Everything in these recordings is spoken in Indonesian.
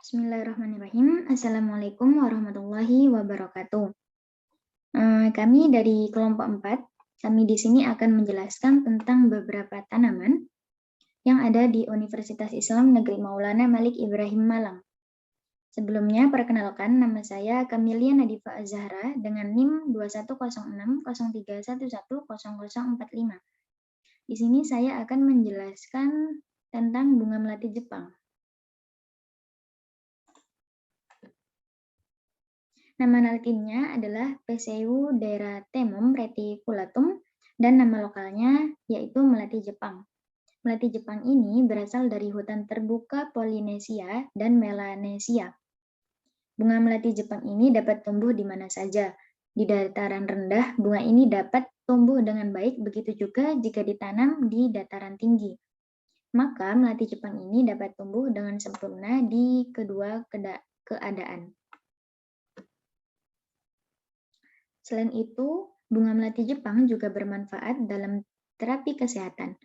Bismillahirrahmanirrahim. Assalamualaikum warahmatullahi wabarakatuh. Kami dari kelompok 4, kami di sini akan menjelaskan tentang beberapa tanaman yang ada di Universitas Islam Negeri Maulana Malik Ibrahim Malang. Sebelumnya, perkenalkan nama saya Kamilia Nadifa Azhara dengan NIM 210603110045. Di sini saya akan menjelaskan tentang bunga melati Jepang. Nama latinnya adalah Pseudoeratemum reticulatum dan nama lokalnya yaitu melati Jepang. Melati Jepang ini berasal dari hutan terbuka Polinesia dan Melanesia. Bunga melati Jepang ini dapat tumbuh di mana saja. Di dataran rendah, bunga ini dapat tumbuh dengan baik, begitu juga jika ditanam di dataran tinggi. Maka melati Jepang ini dapat tumbuh dengan sempurna di kedua keadaan. Selain itu, bunga melati Jepang juga bermanfaat dalam terapi kesehatan,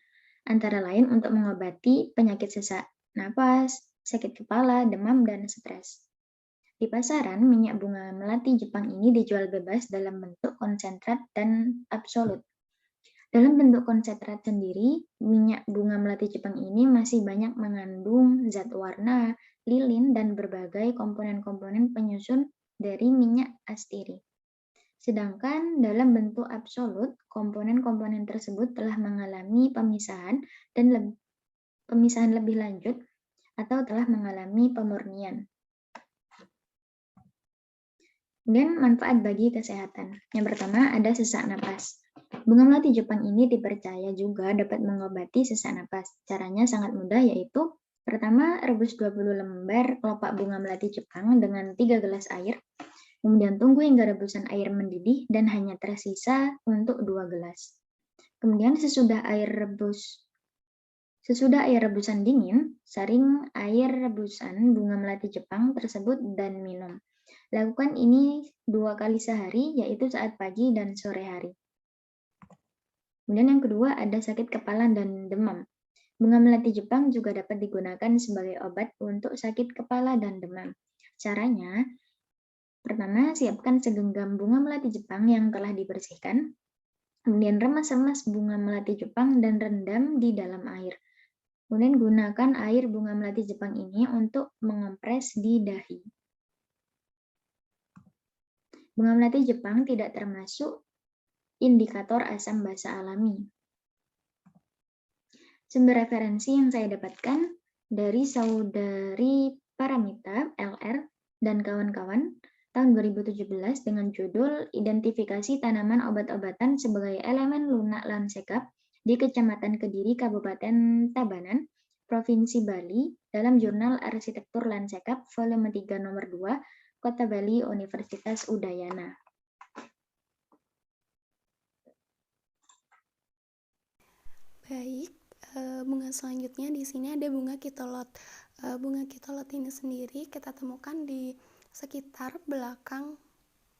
antara lain untuk mengobati penyakit sesak napas, sakit kepala, demam, dan stres. Di pasaran, minyak bunga melati Jepang ini dijual bebas dalam bentuk konsentrat dan absolut. Dalam bentuk konsentrat sendiri, minyak bunga melati Jepang ini masih banyak mengandung zat warna, lilin, dan berbagai komponen-komponen penyusun dari minyak astiri. Sedangkan dalam bentuk absolut, komponen-komponen tersebut telah mengalami pemisahan lebih lanjut atau telah mengalami pemurnian. Kemudian manfaat bagi kesehatan. Yang pertama ada sesak napas. Bunga melati Jepang ini dipercaya juga dapat mengobati sesak napas. Caranya sangat mudah, yaitu pertama, rebus 20 lembar kelopak bunga melati Jepang dengan 3 gelas air. Kemudian tunggu hingga rebusan air mendidih dan hanya tersisa untuk 2 gelas. Kemudian sesudah air rebusan dingin, saring air rebusan bunga melati Jepang tersebut dan minum. Lakukan ini 2 kali sehari, yaitu saat pagi dan sore hari. Kemudian yang kedua ada sakit kepala dan demam. Bunga melati Jepang juga dapat digunakan sebagai obat untuk sakit kepala dan demam. Caranya, pertama, siapkan segenggam bunga melati Jepang yang telah dibersihkan. Kemudian remas-remas bunga melati Jepang dan rendam di dalam air. Kemudian gunakan air bunga melati Jepang ini untuk mengompres di dahi. Bunga melati Jepang tidak termasuk indikator asam basa alami. Sumber referensi yang saya dapatkan dari Saudari Paramita, LR, dan kawan-kawan, tahun 2017 dengan judul Identifikasi Tanaman Obat-obatan sebagai Elemen Lunak Lansekap di Kecamatan Kediri, Kabupaten Tabanan, Provinsi Bali, dalam Jurnal Arsitektur Lansekap, Volume 3 Nomor 2, Kota Bali, Universitas Udayana. Baik, bunga selanjutnya di sini ada bunga kitolot. Bunga kitolot ini sendiri kita temukan di sekitar belakang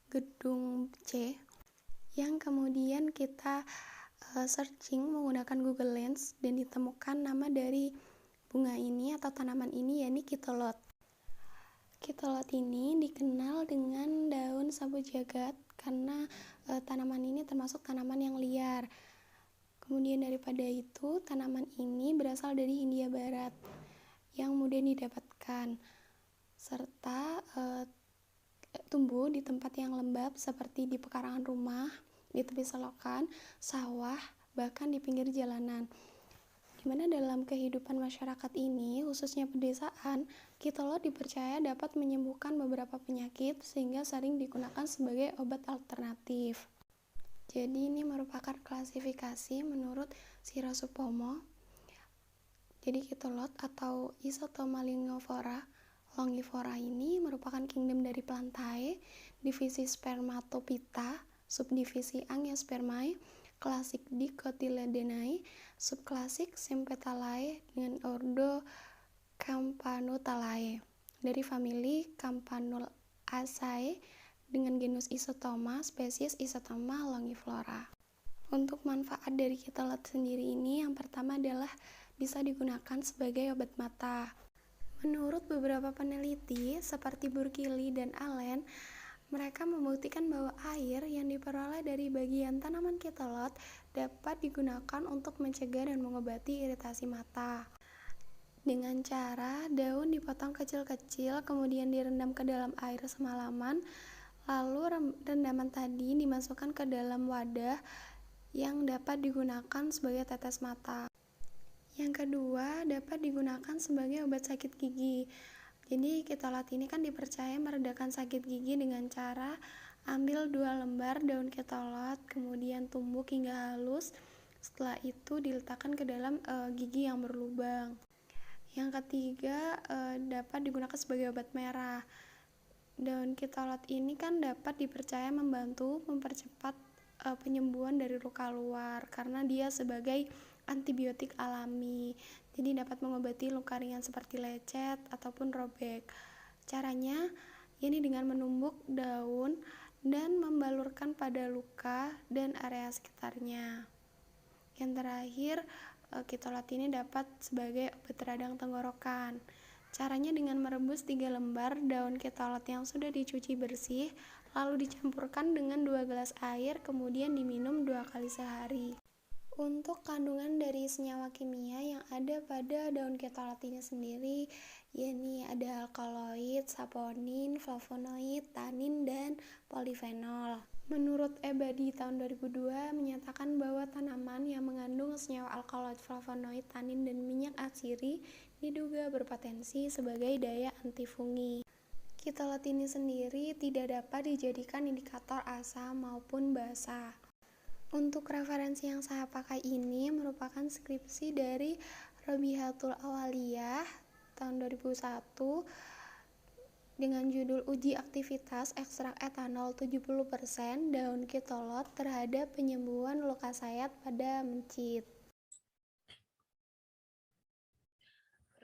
gedung C, yang kemudian kita searching menggunakan Google Lens dan ditemukan nama dari bunga ini atau tanaman ini, yakni kitolot. Kitolot ini dikenal dengan daun sapu jagat karena tanaman ini termasuk tanaman yang liar. Kemudian daripada itu, tanaman ini berasal dari Hindia Barat yang mudah didapatkan, serta tumbuh di tempat yang lembab seperti di pekarangan rumah, di tepi selokan, sawah, bahkan di pinggir jalanan. Dimana dalam kehidupan masyarakat ini, khususnya pedesaan, kitolot dipercaya dapat menyembuhkan beberapa penyakit sehingga sering digunakan sebagai obat alternatif. Jadi ini merupakan klasifikasi menurut Sirasupomo. Jadi kitolot atau Isotoma longifora ini merupakan kingdom dari Plantae, divisi Spermatophyta, subdivisi Angiospermae, klasik Dicotyledonae, subklasik Sympetalae dengan ordo Campanulae, dari famili Campanulaceae dengan genus Isotoma, spesies Isotoma longiflora. Untuk manfaat dari kitolot sendiri ini, yang pertama adalah bisa digunakan sebagai obat mata. Menurut beberapa peneliti seperti Burkili dan Allen, mereka membuktikan bahwa air yang diperoleh dari bagian tanaman kitolot dapat digunakan untuk mencegah dan mengobati iritasi mata. Dengan cara daun dipotong kecil-kecil, kemudian direndam ke dalam air semalaman, lalu rendaman tadi dimasukkan ke dalam wadah yang dapat digunakan sebagai tetes mata. Yang kedua, dapat digunakan sebagai obat sakit gigi. Jadi kitolot ini kan dipercaya meredakan sakit gigi dengan cara ambil 2 lembar daun kitolot, kemudian tumbuk hingga halus. Setelah itu diletakkan ke dalam gigi yang berlubang. Yang ketiga, dapat digunakan sebagai obat merah. Daun kitolot ini kan dapat dipercaya membantu mempercepat penyembuhan dari luka luar karena dia sebagai antibiotik alami. Jadi dapat mengobati luka ringan seperti lecet ataupun robek. Caranya ini dengan menumbuk daun dan membalurkan pada luka dan area sekitarnya. Yang terakhir, kitolot ini dapat sebagai obat radang tenggorokan. Caranya dengan merebus 3 lembar daun kitolot yang sudah dicuci bersih, lalu dicampurkan dengan 2 gelas air, kemudian diminum 2 kali sehari. Untuk kandungan dari senyawa kimia yang ada pada daun kitolot ini sendiri, yakni ada alkaloid, saponin, flavonoid, tanin, dan polifenol. Menurut Ebadi tahun 2002 menyatakan bahwa tanaman yang mengandung senyawa alkaloid, flavonoid, tanin, dan minyak atsiri diduga berpotensi sebagai daya antifungi. Kitolot ini sendiri tidak dapat dijadikan indikator asam maupun basa. Untuk referensi yang saya pakai ini merupakan skripsi dari Robihatul Awaliyah tahun 2001 dengan judul Uji Aktivitas Ekstrak Etanol 70% daun kitolot terhadap penyembuhan luka sayat pada mencit.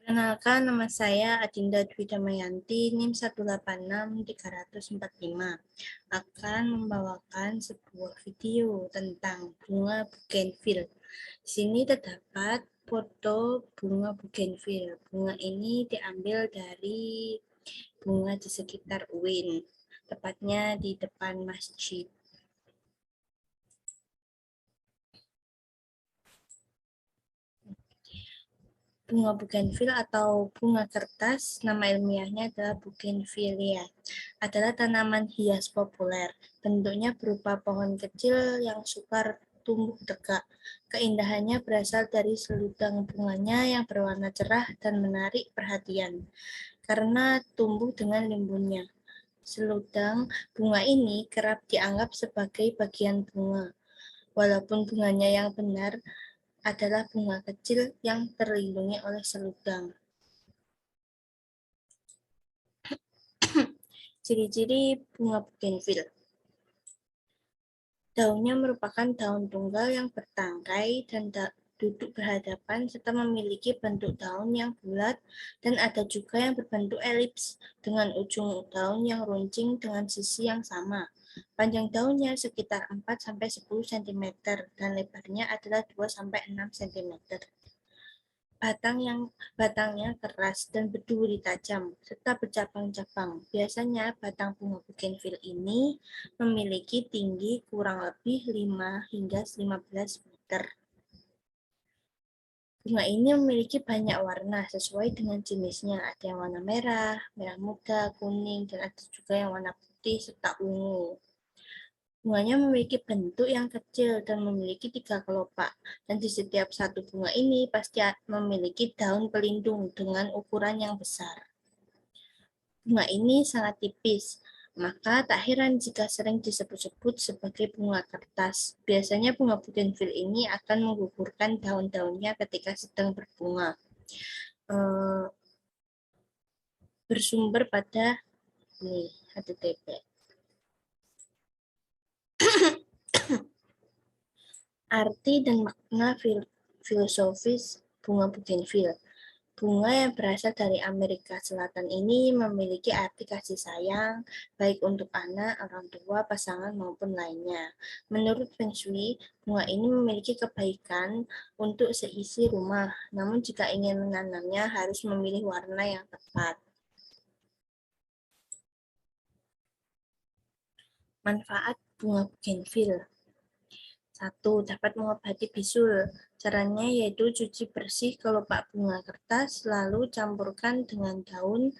Perkenalkan, nama saya Adinda Dwi Damayanti, NIM 186-345, akan membawakan sebuah video tentang bunga bougainville. Di sini terdapat foto bunga bougainville. Bunga ini diambil dari bunga di sekitar UIN, tepatnya di depan masjid. Bunga bougainville atau bunga kertas, nama ilmiahnya adalah bougainvillea, adalah tanaman hias populer. Bentuknya berupa pohon kecil yang sukar tumbuh tegak. Keindahannya berasal dari seludang bunganya yang berwarna cerah dan menarik perhatian karena tumbuh dengan rimbunnya. Seludang bunga ini kerap dianggap sebagai bagian bunga, walaupun bunganya yang benar adalah bunga kecil yang terlindungi oleh seludang. Ciri-ciri bunga bougainville. Daunnya merupakan daun tunggal yang bertangkai dan duduk berhadapan serta memiliki bentuk daun yang bulat, dan ada juga yang berbentuk elips dengan ujung daun yang runcing dengan sisi yang sama. Panjang daunnya sekitar 4-10 cm dan lebarnya adalah 2-6 cm. Batangnya keras dan berduri tajam serta bercabang-cabang. Biasanya batang bunga bougainville ini memiliki tinggi kurang lebih 5 hingga 15 meter. Bunga ini memiliki banyak warna sesuai dengan jenisnya. Ada yang warna merah, merah muda, kuning, dan ada juga yang warna putih serta ungu. Bunganya memiliki bentuk yang kecil dan memiliki 3 kelopak, dan di setiap satu bunga ini pasti memiliki daun pelindung dengan ukuran yang besar. Bunga ini sangat tipis, maka tak heran jika sering disebut-sebut sebagai bunga kertas. Biasanya bunga bougainville ini akan menggugurkan daun-daunnya ketika sedang berbunga. Bersumber pada ini HTTP. Arti dan makna filosofis bunga bougainville. Bunga yang berasal dari Amerika Selatan ini memiliki arti kasih sayang, baik untuk anak, orang tua, pasangan, maupun lainnya. Menurut Feng Shui, bunga ini memiliki kebaikan untuk seisi rumah, namun jika ingin menanamnya harus memilih warna yang tepat. Manfaat bunga bougainville. 1. Dapat mengobati bisul. Caranya yaitu cuci bersih kelopak bunga kertas, lalu campurkan dengan daun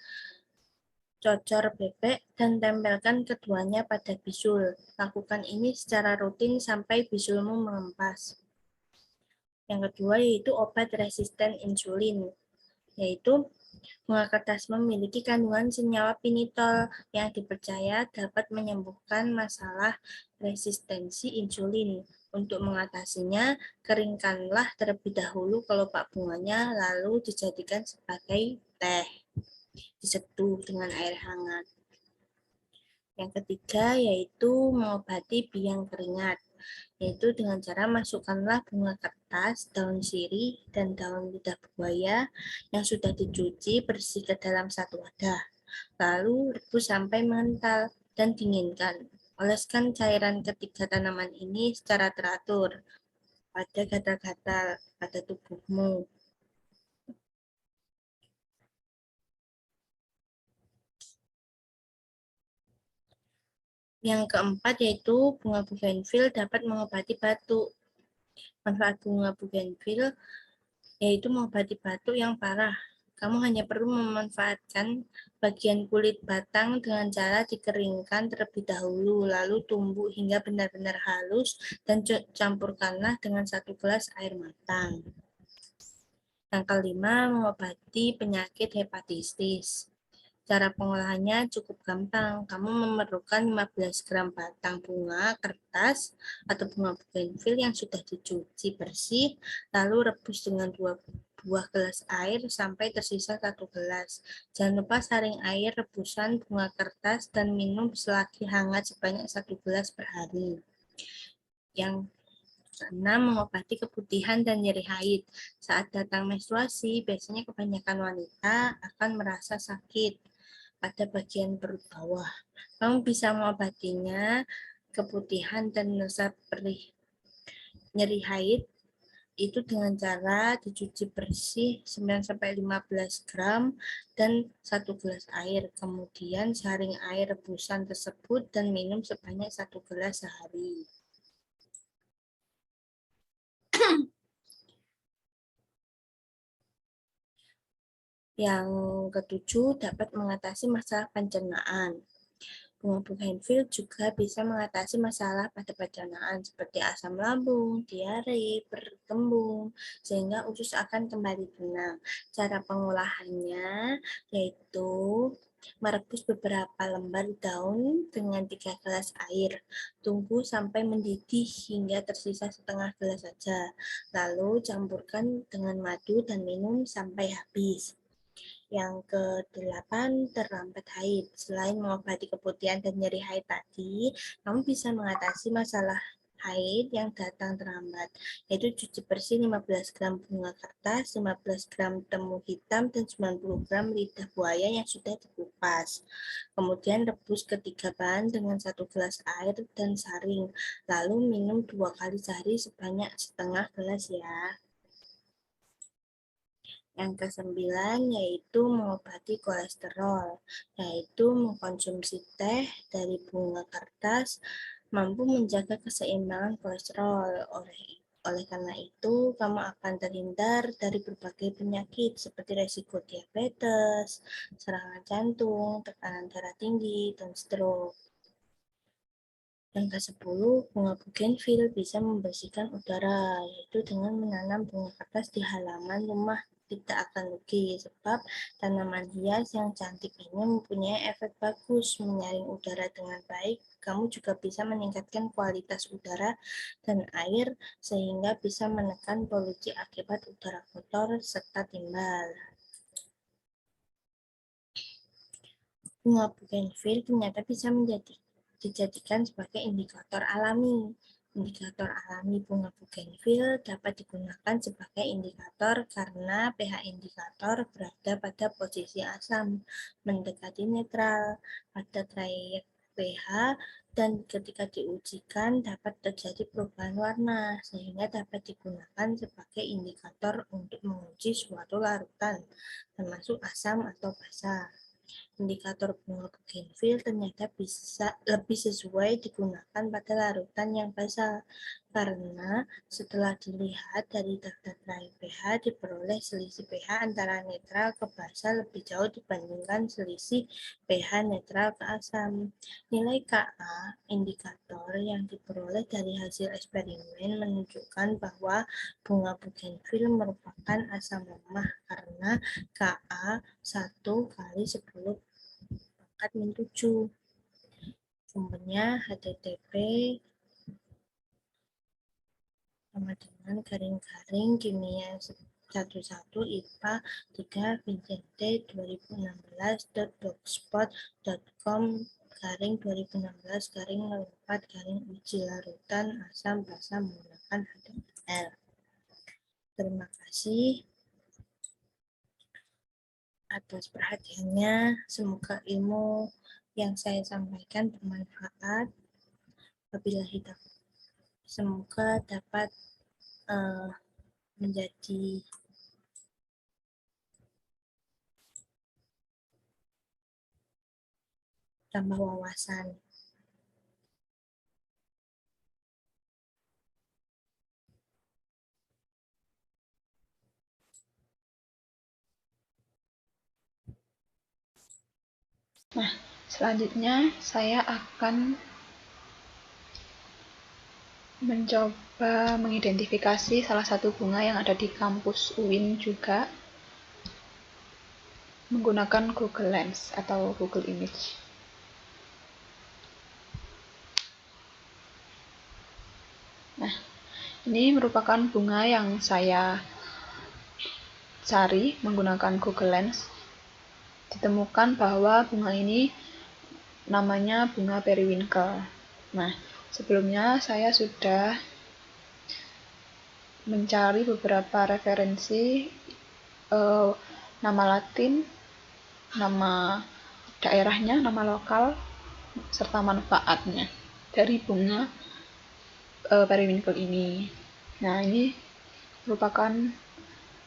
cocor bebek dan tempelkan keduanya pada bisul. Lakukan ini secara rutin sampai bisulmu mengempas. Yang kedua yaitu obat resisten insulin, yaitu bunga kertas memiliki kandungan senyawa pinitol yang dipercaya dapat menyembuhkan masalah resistensi insulin. Untuk mengatasinya, keringkanlah terlebih dahulu kelopak bunganya, lalu dijadikan sebagai teh, diseduh dengan air hangat. Yang ketiga yaitu mengobati biang keringat, yaitu dengan cara masukkanlah bunga kertas, daun sirih, dan daun lidah buaya yang sudah dicuci bersih ke dalam satu wadah. Lalu rebus sampai mengental dan dinginkan. Oleskan cairan ketiga tanaman ini secara teratur pada gatal-gatal pada tubuhmu. Yang keempat yaitu bunga bougainville dapat mengobati batuk. Manfaat bunga bougainville yaitu mengobati batuk yang parah. Kamu hanya perlu memanfaatkan bagian kulit batang dengan cara dikeringkan terlebih dahulu, lalu tumbuk hingga benar-benar halus dan campurkanlah dengan 1 gelas air matang. Yang kelima, mengobati penyakit hepatitis. Cara pengolahannya cukup gampang. Kamu memerlukan 15 gram batang bunga kertas atau bunga bougainville yang sudah dicuci bersih, lalu rebus dengan 2 buah gelas air sampai tersisa 1 gelas. Jangan lupa saring air rebusan bunga kertas dan minum selagi hangat sebanyak 1 gelas per hari. Yang keenam, mengobati keputihan dan nyeri haid. Saat datang menstruasi, biasanya kebanyakan wanita akan merasa sakit pada bagian perut bawah. Kamu bisa mengobatinya keputihan dan perih nyeri haid itu dengan cara dicuci bersih 9-15 gram dan 1 gelas air. Kemudian saring air rebusan tersebut dan minum sebanyak 1 gelas sehari. Yang ketujuh, dapat mengatasi masalah pencernaan. Bunga bougainville juga bisa mengatasi masalah pada pencernaan seperti asam lambung, diare, berkembung, sehingga usus akan kembali tenang. Cara pengolahannya yaitu merebus beberapa lembar daun dengan 3 gelas air. Tunggu sampai mendidih hingga tersisa setengah gelas saja. Lalu campurkan dengan madu dan minum sampai habis. Yang ke-8, terlambat haid. Selain mengobati keputihan dan nyeri haid tadi, kamu bisa mengatasi masalah haid yang datang terlambat, yaitu cuci bersih 15 gram bunga kertas, 15 gram temu hitam, dan 90 gram lidah buaya yang sudah dikupas. Kemudian rebus ketiga bahan dengan 1 gelas air dan saring, lalu minum 2 kali sehari sebanyak setengah gelas ya. Yang ke-9 yaitu mengobati kolesterol, yaitu mengkonsumsi teh dari bunga kertas mampu menjaga keseimbangan kolesterol. Oleh karena itu, kamu akan terhindar dari berbagai penyakit seperti resiko diabetes, serangan jantung, tekanan darah tinggi, dan stroke. Yang ke-10, bunga bougainville bisa membersihkan udara, yaitu dengan menanam bunga kertas di halaman rumah tidak akan rugi, sebab tanaman hias yang cantik ini mempunyai efek bagus menyaring udara dengan baik. Kamu juga bisa meningkatkan kualitas udara dan air, sehingga bisa menekan polusi akibat udara kotor serta timbal. Bunga bougainville ternyata bisa dijadikan sebagai indikator alami Indikator alami bunga bougainville dapat digunakan sebagai indikator karena pH indikator berada pada posisi asam, mendekati netral pada trayek pH, dan ketika diujikan dapat terjadi perubahan warna, sehingga dapat digunakan sebagai indikator untuk menguji suatu larutan, termasuk asam atau basa. Indikator bunga bougainville ternyata bisa lebih sesuai digunakan pada larutan yang basal, karena setelah dilihat dari daftar terakhir pH diperoleh selisih pH antara netral ke basa lebih jauh dibandingkan selisih pH netral ke asam. Nilai Ka, indikator yang diperoleh dari hasil eksperimen, menunjukkan bahwa bunga bougainville merupakan asam lemah karena Ka 1 kali 10 pangkat min 7. Sumbernya http sama dengan garing-garing kimia 11 IPA 3 Vincente 2016.blogspot.com garing 2016 garing 04 garing uji larutan asam basa menggunakan HTML. Terima kasih atas perhatiannya. Semoga ilmu yang saya sampaikan bermanfaat. Wabillahi taufiq. Semoga dapat menjadi tambah wawasan. Nah, selanjutnya saya akan mencoba mengidentifikasi salah satu bunga yang ada di kampus UIN juga menggunakan Google Lens atau Google Image. Nah, ini merupakan bunga yang saya cari menggunakan Google Lens. Ditemukan bahwa bunga ini namanya bunga periwinkle. Nah, sebelumnya saya sudah mencari beberapa referensi nama Latin, nama daerahnya, nama lokal, serta manfaatnya dari bunga periwinkle ini. Nah, ini merupakan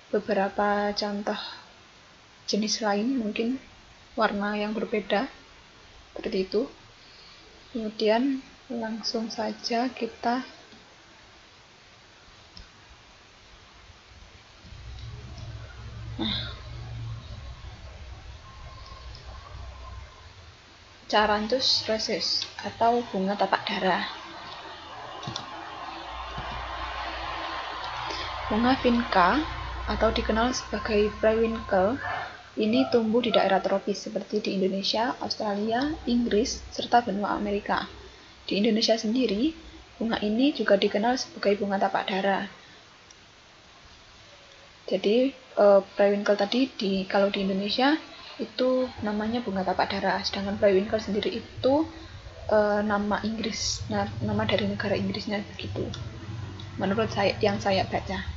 beberapa contoh jenis lain, mungkin warna yang berbeda seperti itu. Kemudian langsung saja kita Charanthus rhesus atau bunga tapak dara. Bunga vinca atau dikenal sebagai periwinkle ini tumbuh di daerah tropis seperti di Indonesia, Australia, Inggris, serta benua Amerika. Di Indonesia sendiri, bunga ini juga dikenal sebagai bunga tapak dara. Jadi periwinkle tadi kalau di Indonesia itu namanya bunga tapak dara, sedangkan periwinkle sendiri itu nama Inggris, nama dari negara Inggrisnya begitu. Menurut yang saya baca.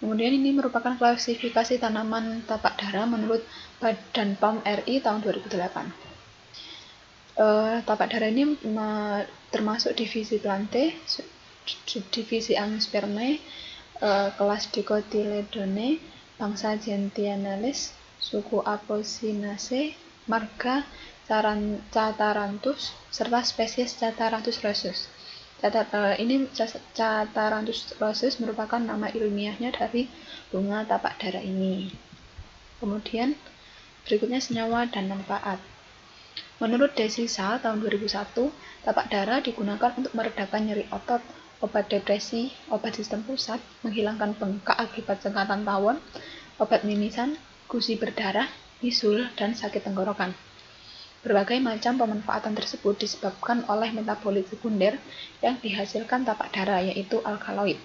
Kemudian ini merupakan klasifikasi tanaman tapak dara menurut Badan POM RI tahun 2008. Tapak dara ini termasuk divisi Plantae, divisi Angiospermae, kelas Dicotyledone, bangsa Gentianales, suku Apocynaceae, marga Catharanthus, serta spesies Catharanthus rhesus. Ini Catharanthus rhesus merupakan nama ilmiahnya dari bunga tapak dara ini. Kemudian berikutnya senyawa dan manfaat. Menurut Desisa tahun 2001, tapak dara digunakan untuk meredakan nyeri otot, obat depresi, obat sistem pusat, menghilangkan bengkak akibat sengatan tawon, obat mimisan, gusi berdarah, bisul, dan sakit tenggorokan. Berbagai macam pemanfaatan tersebut disebabkan oleh metabolit sekunder yang dihasilkan tapak dara, yaitu alkaloid.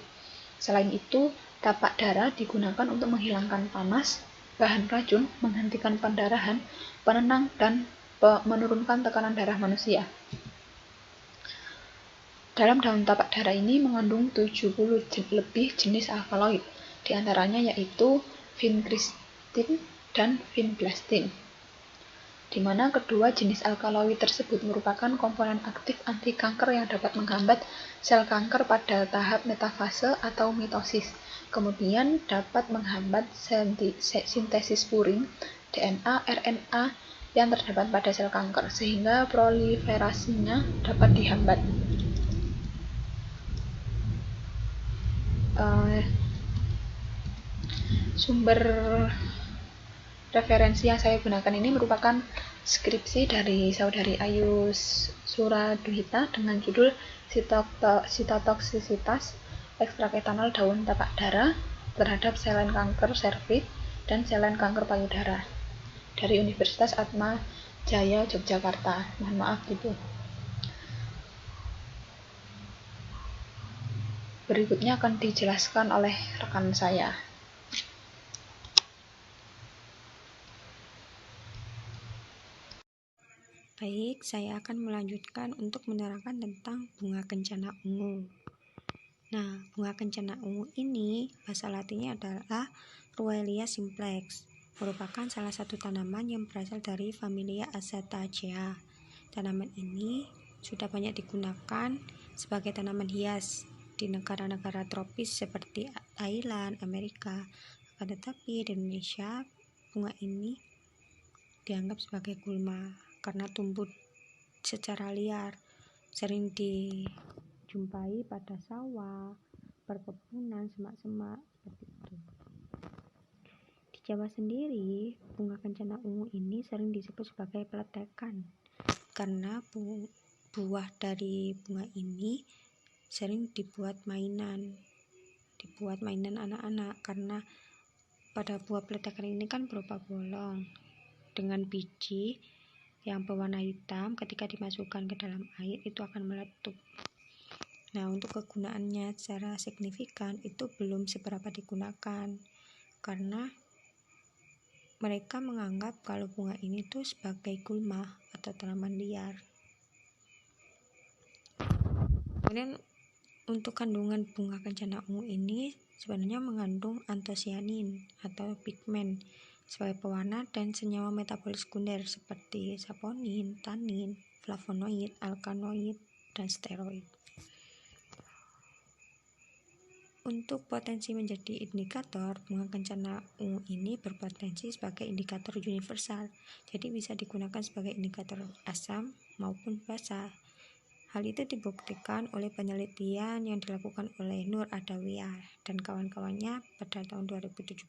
Selain itu, tapak dara digunakan untuk menghilangkan panas, bahan racun, menghentikan pendarahan, penenang, dan menurunkan tekanan darah manusia. Dalam daun tapak darah ini mengandung 70 lebih jenis alkaloid, di antaranya yaitu vincristin dan vinblastin, di mana kedua jenis alkaloid tersebut merupakan komponen aktif anti kanker yang dapat menghambat sel kanker pada tahap metafase atau mitosis. Kemudian dapat menghambat sintesis purin, DNA, RNA yang terdapat pada sel kanker, sehingga proliferasinya dapat dihambat. Sumber referensi yang saya gunakan ini merupakan skripsi dari saudari Ayu Suradwita dengan judul Sitotoksisitas ekstrak etanol daun tapak darah terhadap selen kanker serviks dan selen kanker payudara dari Universitas Atma Jaya Yogyakarta. Mohon maaf gitu. Berikutnya akan dijelaskan oleh rekan saya. Baik, saya akan melanjutkan untuk menerangkan tentang bunga kencana ungu. Nah, bunga kencana ungu ini bahasa latinnya adalah Ruelia simplex, merupakan salah satu tanaman yang berasal dari familia Azathacea. Tanaman ini sudah banyak digunakan sebagai tanaman hias di negara-negara tropis seperti Thailand, Amerika. Akan tetapi di Indonesia, bunga ini dianggap sebagai gulma karena tumbuh secara liar, sering dijumpai pada sawah, perkebunan, semak-semak seperti itu. Di Jawa sendiri, bunga kencana ungu ini sering disebut sebagai peletekan karena buah dari bunga ini sering dibuat mainan anak-anak, karena pada buah peletekan ini kan berupa bolong dengan biji yang berwarna hitam. Ketika dimasukkan ke dalam air itu akan meletup. Nah, untuk kegunaannya secara signifikan itu belum seberapa digunakan karena mereka menganggap kalau bunga ini tuh sebagai gulma atau tanaman liar. Kemudian untuk kandungan bunga kencana ungu ini sebenarnya mengandung antosianin atau pigmen sebagai pewarna dan senyawa metabolis sekunder seperti saponin, tanin, flavonoid, alkaloid, dan steroid. Untuk potensi menjadi indikator, bunga kencana ungu ini berpotensi sebagai indikator universal, jadi bisa digunakan sebagai indikator asam maupun basa. Hal itu dibuktikan oleh penelitian yang dilakukan oleh Nur Adawiyah dan kawan-kawannya pada tahun 2017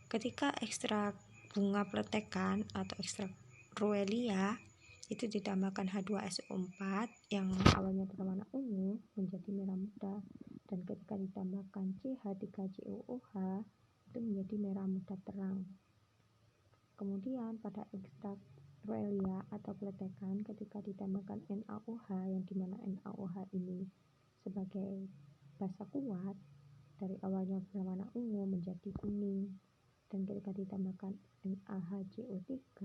ketika ekstrak bunga peletekan atau ekstrak Ruelia itu ditambahkan H2SO4 yang awalnya berwarna ungu menjadi merah muda, dan ketika ditambahkan CH3COOH itu menjadi merah muda terang. Kemudian pada ekstrak Ruelia atau peletekan ketika ditambahkan NaOH, yang dimana NaOH ini sebagai basa kuat dari awalnya berwarna ungu menjadi kuning, dan ketika ditambahkan NaHCO3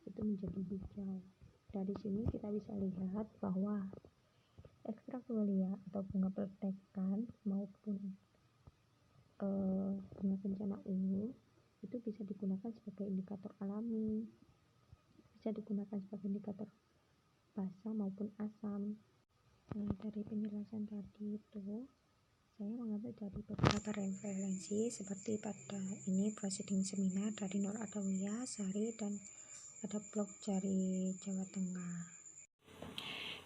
itu menjadi hijau. Dari sini kita bisa lihat bahwa ekstrak Ruelia atau bunga peletekan maupun bunga kencana ungu itu bisa digunakan sebagai indikator alami, bisa digunakan sebagai indikator basa maupun asam. Nah, dari penjelasan tadi itu saya mengambil dari beberapa referensi seperti pada ini proceeding seminar dari Nur Adawiyah Sari dan ada blog dari Jawa Tengah.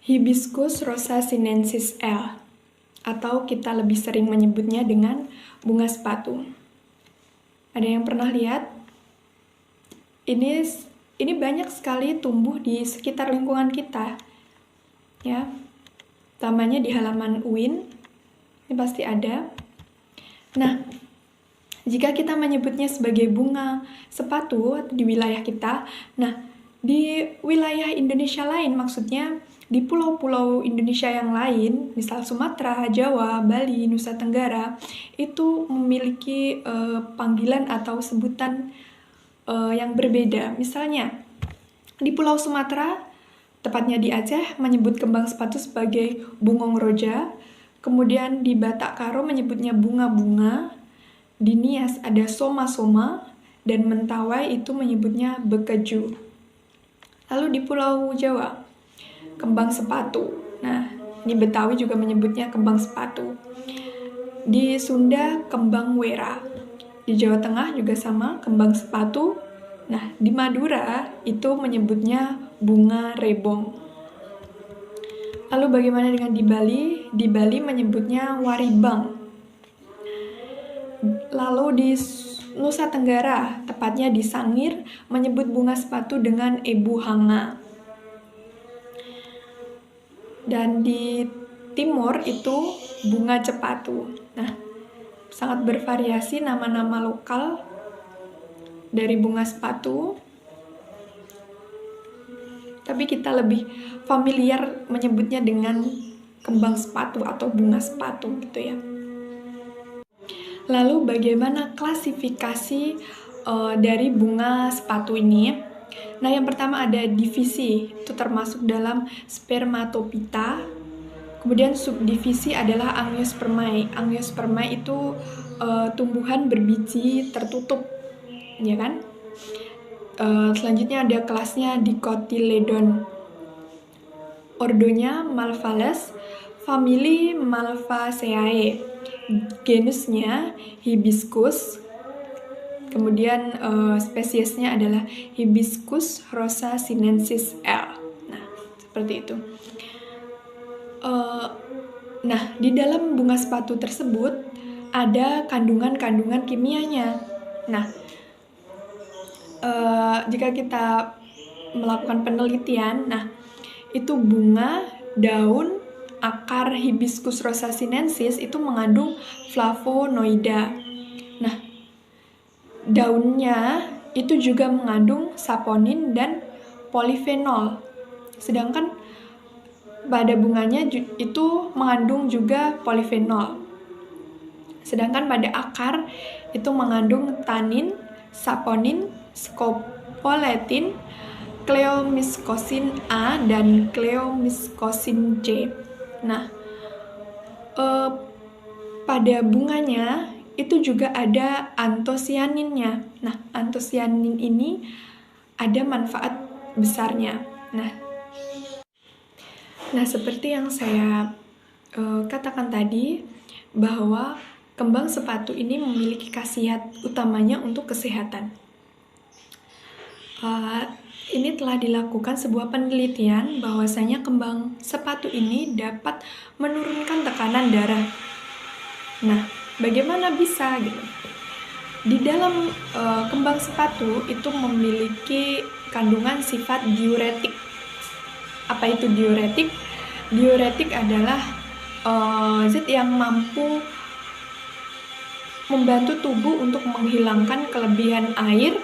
Hibiscus rosa sinensis L, atau kita lebih sering menyebutnya dengan bunga sepatu. Ada yang pernah lihat? Ini banyak sekali tumbuh di sekitar lingkungan kita, ya. Utamanya di halaman UIN, ini pasti ada. Nah, jika kita menyebutnya sebagai bunga sepatu di wilayah kita, nah di wilayah Indonesia lain, maksudnya di pulau-pulau Indonesia yang lain, misal Sumatera, Jawa, Bali, Nusa Tenggara, itu memiliki panggilan atau sebutan yang berbeda. Misalnya di Pulau Sumatera, tepatnya di Aceh, menyebut kembang sepatu sebagai bungong roja. Kemudian di Batak Karo menyebutnya bunga-bunga. Di Nias ada soma-soma. Dan Mentawai itu menyebutnya bekeju. Lalu di Pulau Jawa, kembang sepatu. Nah, di Betawi juga menyebutnya kembang sepatu. Di Sunda, kembang wera. Di Jawa Tengah juga sama, kembang sepatu. Nah, di Madura itu menyebutnya bunga rebong. Lalu bagaimana dengan di Bali? Di Bali menyebutnya waribang. Lalu di Nusa Tenggara, tepatnya di Sangir, menyebut bunga sepatu dengan ebu hanga. Dan di Timur itu bunga cepatu. Nah, sangat bervariasi nama-nama lokal dari bunga sepatu. Tapi kita lebih familiar menyebutnya dengan kembang sepatu atau bunga sepatu gitu ya. Lalu bagaimana klasifikasi dari bunga sepatu ini? Nah, yang pertama ada divisi, itu termasuk dalam Spermatophyta. Kemudian subdivisi adalah Angiospermae. Angiospermae itu tumbuhan berbiji tertutup, ya kan? Selanjutnya ada kelasnya Dicotyledon. Ordonya Malvales, famili Malvaceae. Genusnya Hibiscus, kemudian spesiesnya adalah Hibiscus rosa sinensis L. Nah, seperti itu. Nah, di dalam bunga sepatu tersebut ada kandungan-kandungan kimianya. Nah, jika kita melakukan penelitian, nah itu bunga, daun, akar Hibiscus rosa sinensis itu mengandung flavonoida. Nah, daunnya itu juga mengandung saponin dan polifenol. Sedangkan pada bunganya itu mengandung juga polifenol. Sedangkan pada akar itu mengandung tanin, saponin, scopoletin, cleomycosin A dan cleomycosin C. Nah, pada bunganya itu juga ada antosianinnya. Nah, antosianin ini ada manfaat besarnya. Nah, seperti yang saya katakan tadi, bahwa kembang sepatu ini memiliki khasiat utamanya untuk kesehatan. Ini telah dilakukan sebuah penelitian bahwasanya kembang sepatu ini dapat menurunkan tekanan darah. Nah, bagaimana bisa gitu? Di dalam kembang sepatu itu memiliki kandungan sifat diuretik. Apa itu diuretik? Diuretik adalah zat yang mampu membantu tubuh untuk menghilangkan kelebihan air.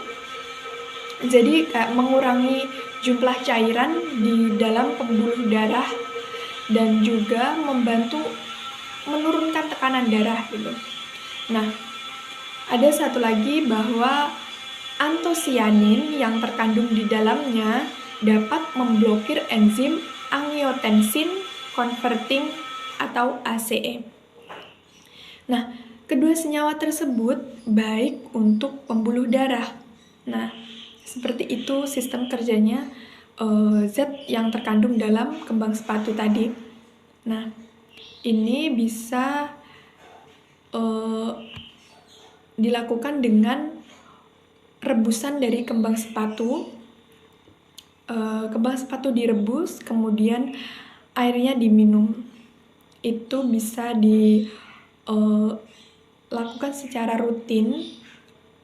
Jadi kayak mengurangi jumlah cairan di dalam pembuluh darah dan juga membantu menurunkan tekanan darah gitu. Nah, ada satu lagi bahwa antosianin yang terkandung di dalamnya dapat memblokir enzim angiotensin converting atau ACE. Nah, kedua senyawa tersebut baik untuk pembuluh darah. Nah, seperti itu sistem kerjanya zat yang terkandung dalam kembang sepatu tadi. Nah, ini bisa dilakukan dengan rebusan dari kembang sepatu. Kembang sepatu direbus, kemudian airnya diminum. Itu bisa dilakukan secara rutin,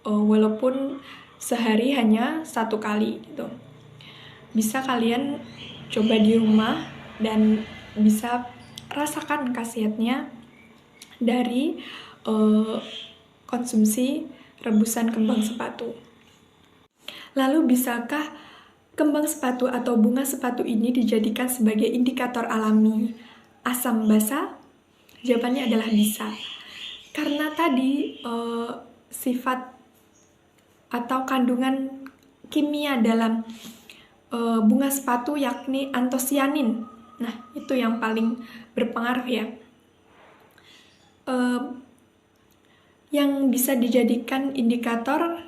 walaupun sehari hanya 1 kali gitu. Bisa kalian coba di rumah dan bisa rasakan khasiatnya dari konsumsi rebusan kembang sepatu. Lalu bisakah kembang sepatu atau bunga sepatu ini dijadikan sebagai indikator alami asam basa? Jawabannya adalah bisa. Karena tadi sifat atau kandungan kimia dalam bunga sepatu yakni antosianin. Nah, itu yang paling berpengaruh ya. Yang bisa dijadikan indikator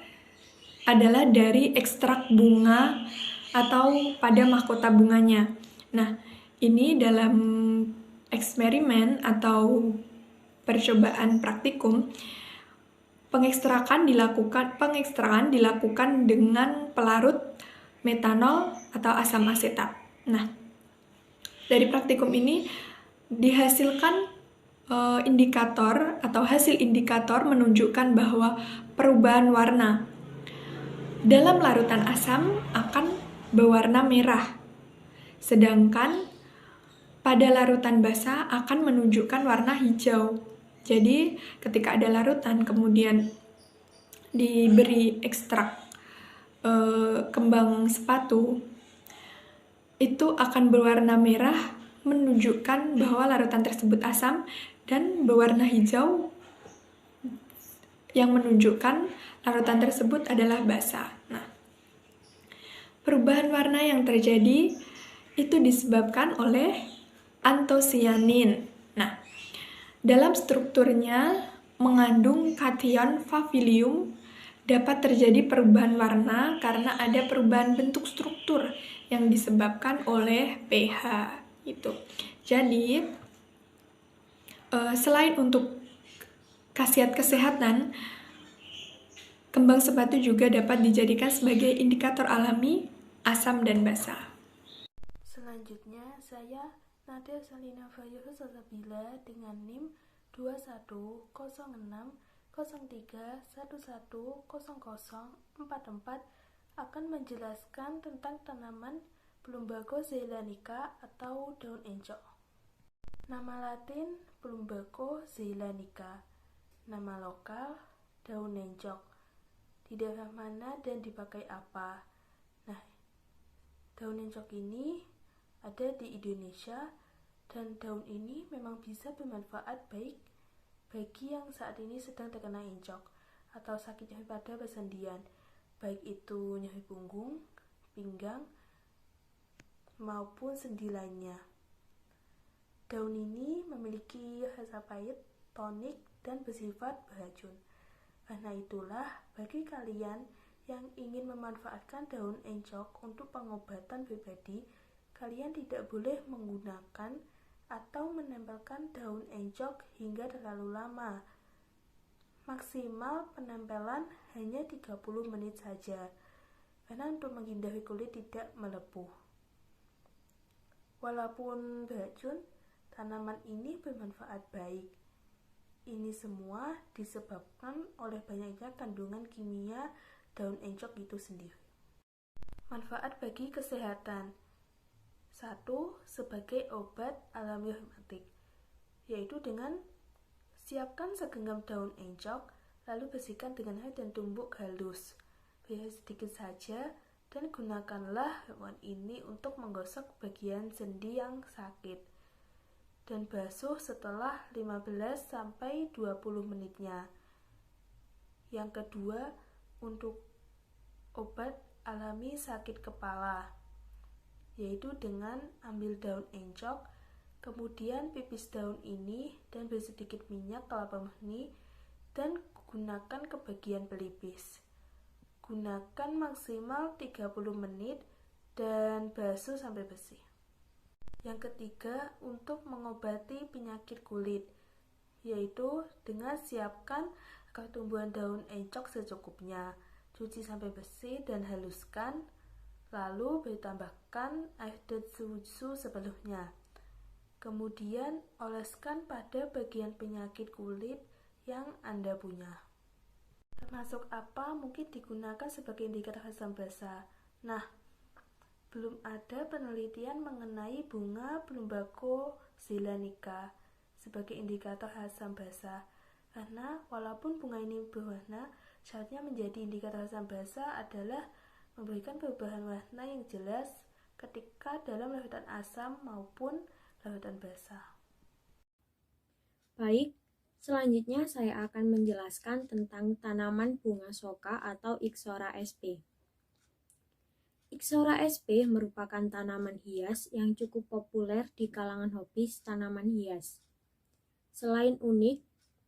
adalah dari ekstrak bunga atau pada mahkota bunganya. Nah, ini dalam eksperimen atau percobaan praktikum, pengekstrakan dilakukan dengan pelarut metanol atau asam asetat. Nah, dari praktikum ini dihasilkan indikator atau hasil indikator menunjukkan bahwa perubahan warna dalam larutan asam akan berwarna merah, sedangkan pada larutan basa akan menunjukkan warna hijau. Jadi ketika ada larutan kemudian diberi ekstrak kembang sepatu, itu akan berwarna merah menunjukkan bahwa larutan tersebut asam, dan berwarna hijau yang menunjukkan larutan tersebut adalah basa. Nah, perubahan warna yang terjadi itu disebabkan oleh antosianin. Nah, dalam strukturnya mengandung kation favilium, dapat terjadi perubahan warna karena ada perubahan bentuk struktur yang disebabkan oleh pH. Itu. Jadi, selain untuk khasiat kesehatan, kembang sepatu juga dapat dijadikan sebagai indikator alami asam dan basa. Selanjutnya, saya Nadia Salina Fayuhu Salsabila dengan NIM 210603110044 akan menjelaskan tentang tanaman Plumbago zeylanica atau daun encok. Nama latin Plumbago zeylanica, nama lokal daun encok. Di daerah mana dan dipakai apa? Nah, daun encok ini ada di Indonesia, dan daun ini memang bisa bermanfaat baik bagi yang saat ini sedang terkena encok atau sakit nyeri pada persendian, baik itu nyeri punggung, pinggang, maupun sendi lainnya. Daun ini memiliki rasa pahit, tonik, dan bersifat beracun. Karena itulah, bagi kalian yang ingin memanfaatkan daun encok untuk pengobatan pribadi, kalian tidak boleh menggunakan atau menempelkan daun encok hingga terlalu lama. Maksimal penempelan hanya 30 menit saja, karena untuk menghindari kulit tidak melepuh. Walaupun beracun, tanaman ini bermanfaat baik. Ini semua disebabkan oleh banyaknya kandungan kimia daun encok itu sendiri. Manfaat bagi kesehatan. 1. Sebagai obat alami rematik, yaitu dengan siapkan segenggam daun encok, lalu bersihkan dengan air dan tumbuk halus. Beri sedikit saja, dan gunakanlah ramuan ini untuk menggosok bagian sendi yang sakit, dan basuh setelah 15-20 menitnya. Yang kedua, untuk obat alami sakit kepala, yaitu dengan ambil daun encok, kemudian pipis daun ini dan beri sedikit minyak kelapa murni dan gunakan ke bagian pelipis. Gunakan maksimal 30 menit dan basuh sampai bersih. Yang ketiga, untuk mengobati penyakit kulit, yaitu dengan siapkan akar tumbuhan daun encok secukupnya, cuci sampai bersih dan haluskan, lalu ditambahkan air dan susu sepenuhnya. Kemudian oleskan pada bagian penyakit kulit yang Anda punya. Termasuk apa mungkin digunakan sebagai indikator asam basa. Nah, belum ada penelitian mengenai bunga Plumbago zeylanica sebagai indikator asam basa, karena walaupun bunga ini berwarna, syaratnya menjadi indikator asam basa adalah memberikan perubahan warna yang jelas ketika dalam larutan asam maupun larutan basa. Baik, selanjutnya saya akan menjelaskan tentang tanaman bunga soka atau Ixora sp. Ixora sp merupakan tanaman hias yang cukup populer di kalangan hobis tanaman hias. Selain unik,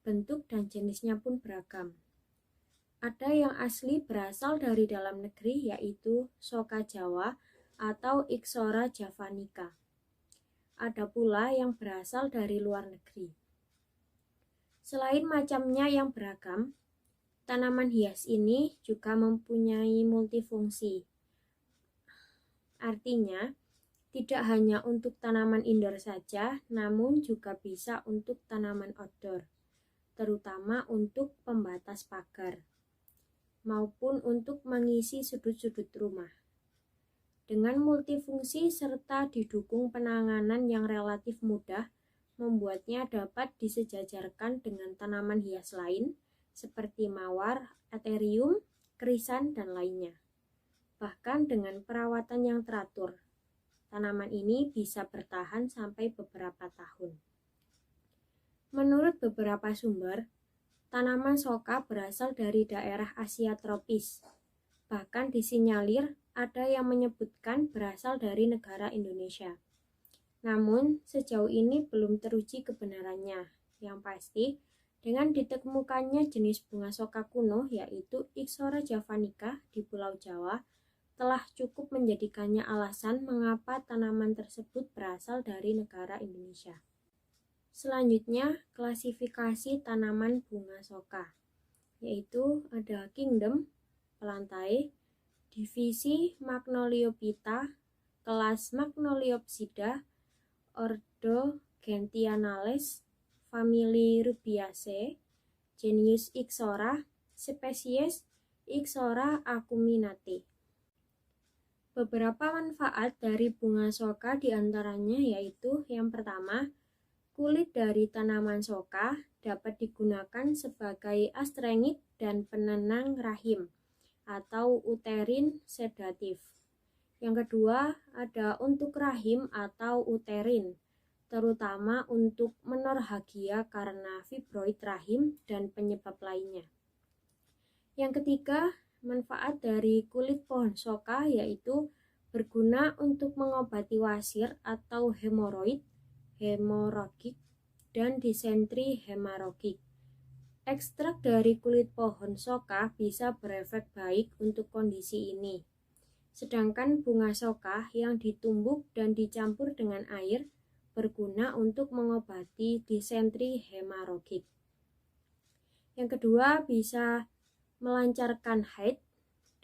bentuk dan jenisnya pun beragam. Ada yang asli berasal dari dalam negeri yaitu Soka Jawa atau Ixora javanica. Ada pula yang berasal dari luar negeri. Selain macamnya yang beragam, tanaman hias ini juga mempunyai multifungsi. Artinya, tidak hanya untuk tanaman indoor saja, namun juga bisa untuk tanaman outdoor, terutama untuk pembatas pagar, maupun untuk mengisi sudut-sudut rumah. Dengan multifungsi serta didukung penanganan yang relatif mudah, membuatnya dapat disejajarkan dengan tanaman hias lain, seperti mawar, aterium, krisan, dan lainnya. Bahkan dengan perawatan yang teratur, tanaman ini bisa bertahan sampai beberapa tahun. Menurut beberapa sumber, tanaman soka berasal dari daerah Asia tropis. Bahkan disinyalir ada yang menyebutkan berasal dari negara Indonesia. Namun, sejauh ini belum teruji kebenarannya. Yang pasti, dengan ditemukannya jenis bunga soka kuno yaitu Ixora javanica di Pulau Jawa, telah cukup menjadikannya alasan mengapa tanaman tersebut berasal dari negara Indonesia. Selanjutnya, klasifikasi tanaman bunga soka, yaitu ada kingdom, pelantai, divisi Magnoliophyta, kelas Magnoliopsida, ordo Gentianales, famili Rubiaceae, genus Ixora, spesies Ixora acuminate. Beberapa manfaat dari bunga soka diantaranya yaitu yang pertama, kulit dari tanaman soka dapat digunakan sebagai astringit dan penenang rahim atau uterin sedatif. Yang kedua, ada untuk rahim atau uterin, terutama untuk menorhagia karena fibroid rahim dan penyebab lainnya. Yang ketiga, manfaat dari kulit pohon soka yaitu berguna untuk mengobati wasir atau hemoroid, hemoragik, dan disentri hemarogik. Ekstrak dari kulit pohon soka bisa berefek baik untuk kondisi ini. Sedangkan bunga soka yang ditumbuk dan dicampur dengan air berguna untuk mengobati disentri hemarogik. Yang kedua, bisa melancarkan haid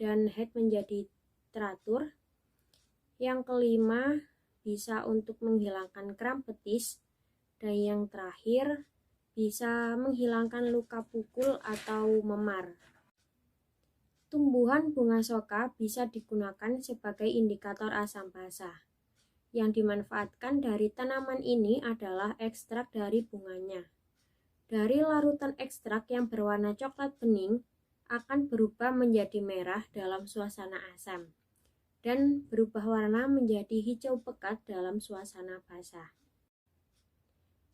dan haid menjadi teratur. Yang kelima, bisa untuk menghilangkan kram betis. Dan yang terakhir, bisa menghilangkan luka pukul atau memar. Tumbuhan bunga soka bisa digunakan sebagai indikator asam basah. Yang dimanfaatkan dari tanaman ini adalah ekstrak dari bunganya. Dari larutan ekstrak yang berwarna coklat bening akan berubah menjadi merah dalam suasana asam dan berubah warna menjadi hijau pekat dalam suasana basah.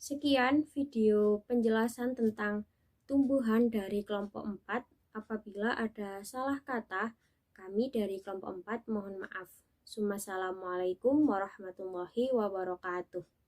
Sekian video penjelasan tentang tumbuhan dari kelompok 4. Apabila ada salah kata, kami dari kelompok 4 mohon maaf. Assalamualaikum warahmatullahi wabarakatuh.